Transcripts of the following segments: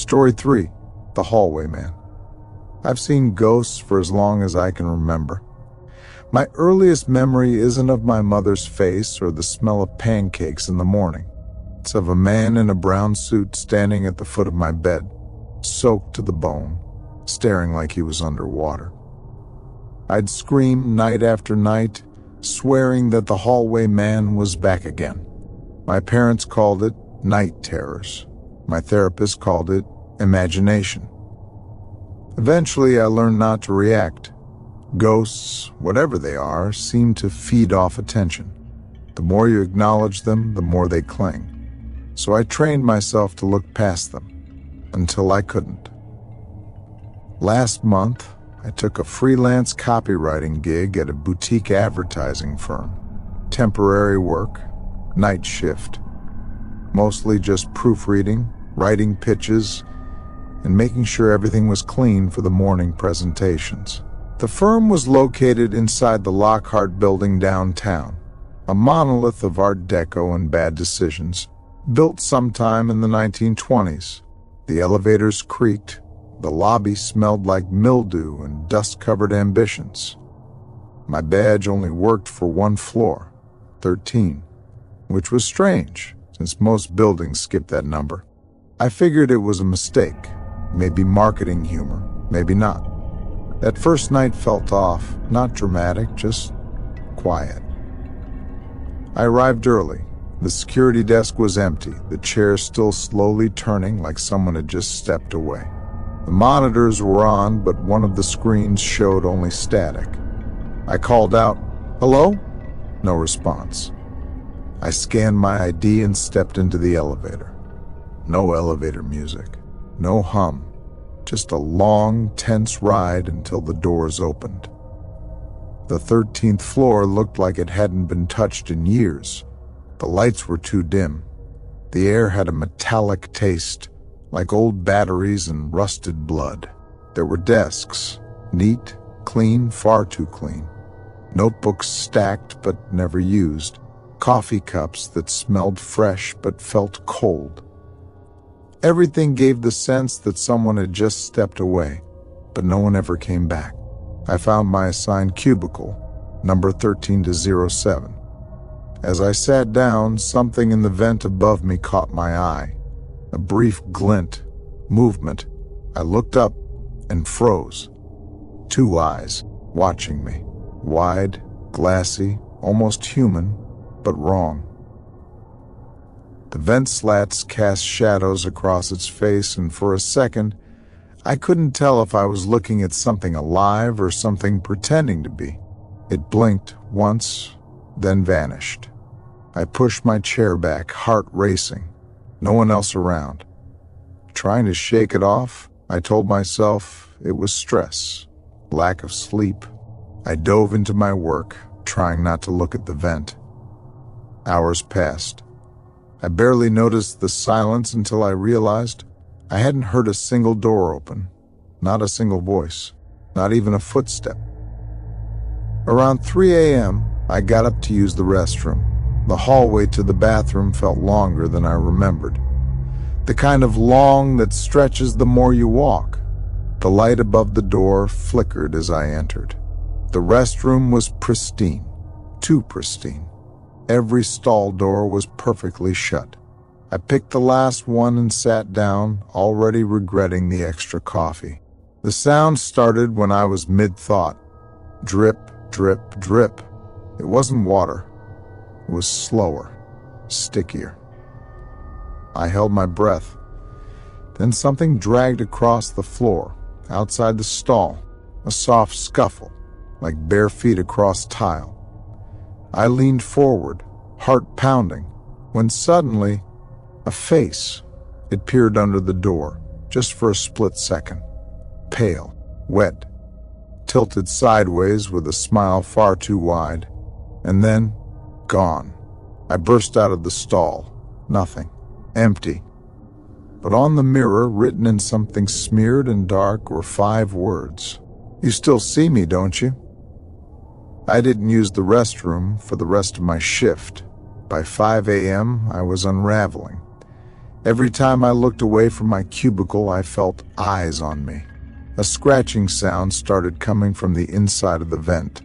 Story 3. The Hallway Man. I've seen ghosts for as long as I can remember. My earliest memory isn't of my mother's face or the smell of pancakes in the morning. It's of a man in a brown suit standing at the foot of my bed, soaked to the bone, staring like he was underwater. I'd scream night after night, swearing that the hallway man was back again. My parents called it night terrors. My therapist called it imagination. Eventually, I learned not to react. Ghosts, whatever they are, seem to feed off attention. The more you acknowledge them, the more they cling. So I trained myself to look past them, until I couldn't. Last month, I took a freelance copywriting gig at a boutique advertising firm. Temporary work, night shift. Mostly just proofreading, writing pitches, and making sure everything was clean for the morning presentations. The firm was located inside the Lockhart building downtown, a monolith of Art Deco and bad decisions, built sometime in the 1920s. The elevators creaked, the lobby smelled like mildew and dust-covered ambitions. My badge only worked for one floor, 13, which was strange, since most buildings skip that number. I figured it was a mistake, maybe marketing humor, maybe not. That first night felt off, not dramatic, just quiet. I arrived early. The security desk was empty, the chairs still slowly turning like someone had just stepped away. The monitors were on, but one of the screens showed only static. I called out, "Hello?" No response. I scanned my ID and stepped into the elevator. No elevator music, no hum, just a long, tense ride until the doors opened. The 13th floor looked like it hadn't been touched in years. The lights were too dim. The air had a metallic taste, like old batteries and rusted blood. There were desks, neat, clean, far too clean. Notebooks stacked but never used. Coffee cups that smelled fresh but felt cold. Everything gave the sense that someone had just stepped away, but no one ever came back. I found my assigned cubicle, number 13-07. As I sat down, something in the vent above me caught my eye. A brief glint, movement. I looked up and froze. Two eyes, watching me. Wide, glassy, almost human, but wrong. The vent slats cast shadows across its face, and for a second, I couldn't tell if I was looking at something alive or something pretending to be. It blinked once, then vanished. I pushed my chair back, heart racing. No one else around. Trying to shake it off, I told myself it was stress, lack of sleep. I dove into my work, trying not to look at the vent. Hours passed. I barely noticed the silence until I realized I hadn't heard a single door open, not a single voice, not even a footstep. Around 3 a.m., I got up to use the restroom. The hallway to the bathroom felt longer than I remembered. The kind of long that stretches the more you walk. The light above the door flickered as I entered. The restroom was pristine, too pristine. Every stall door was perfectly shut. I picked the last one and sat down, already regretting the extra coffee. The sound started when I was mid-thought. Drip, drip, drip. It wasn't water. It was slower, stickier. I held my breath. Then something dragged across the floor, outside the stall, a soft scuffle, like bare feet across tile. I leaned forward, heart pounding, when suddenly, a face. It peered under the door, just for a split second. Pale, wet, tilted sideways with a smile far too wide, and then, gone. I burst out of the stall. Nothing. Empty. But on the mirror, written in something smeared and dark, were 5 words. "You still see me, don't you?" I didn't use the restroom for the rest of my shift. By 5 a.m., I was unraveling. Every time I looked away from my cubicle, I felt eyes on me. A scratching sound started coming from the inside of the vent,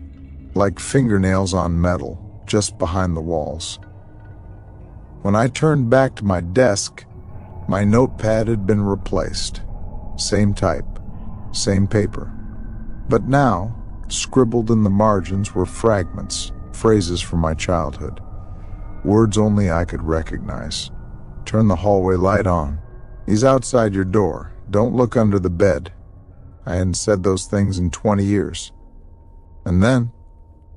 like fingernails on metal, just behind the walls. When I turned back to my desk, my notepad had been replaced. Same type, same paper. But now, scribbled in the margins were fragments, phrases from my childhood. Words only I could recognize. Turn the hallway light on. He's outside your door. Don't look under the bed. I hadn't said those things in 20 years. And then,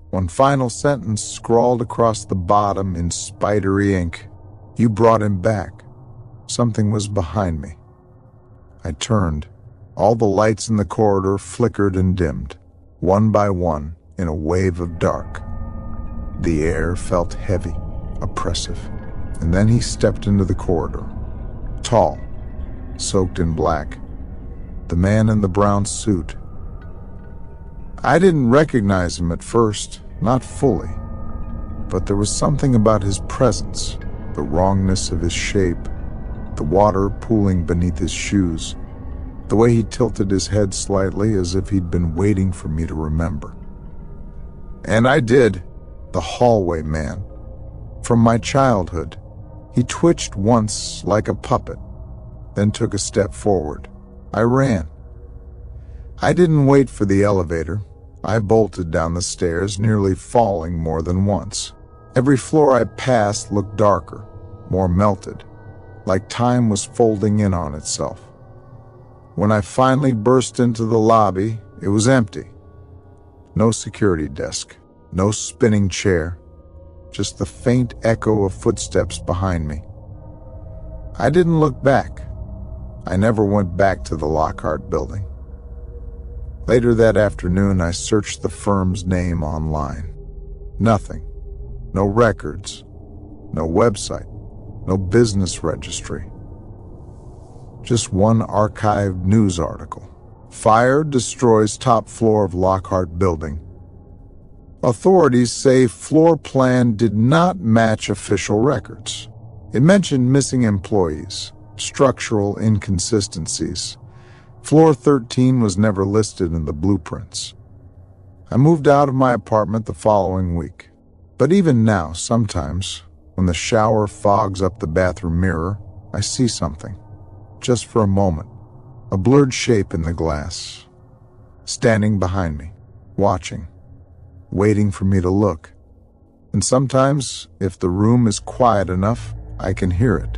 one final sentence scrawled across the bottom in spidery ink. You brought him back. Something was behind me. I turned. All the lights in the corridor flickered and dimmed, one by one, in a wave of dark. The air felt heavy, oppressive. And then he stepped into the corridor. Tall, soaked in black. The man in the brown suit. I didn't recognize him at first, not fully. But there was something about his presence, the wrongness of his shape, the water pooling beneath his shoes, the way he tilted his head slightly as if he'd been waiting for me to remember. And I did. The hallway man. From my childhood. He twitched once like a puppet, then took a step forward. I ran. I didn't wait for the elevator. I bolted down the stairs, nearly falling more than once. Every floor I passed looked darker, more melted, like time was folding in on itself. When I finally burst into the lobby, it was empty. No security desk, no spinning chair, just the faint echo of footsteps behind me. I didn't look back. I never went back to the Lockhart building. Later that afternoon, I searched the firm's name online. Nothing. No records. No website. No business registry. Just one archived news article. Fire destroys top floor of Lockhart building. Authorities say floor plan did not match official records. It mentioned missing employees, structural inconsistencies. Floor 13 was never listed in the blueprints. I moved out of my apartment the following week. But even now, sometimes, when the shower fogs up the bathroom mirror, I see something. Just for a moment. A blurred shape in the glass. Standing behind me. Watching. Waiting for me to look. And sometimes, if the room is quiet enough, I can hear it.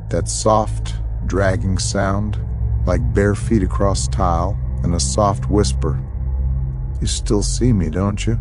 That soft, dragging sound, like bare feet across tile, and a soft whisper. You still see me, don't you?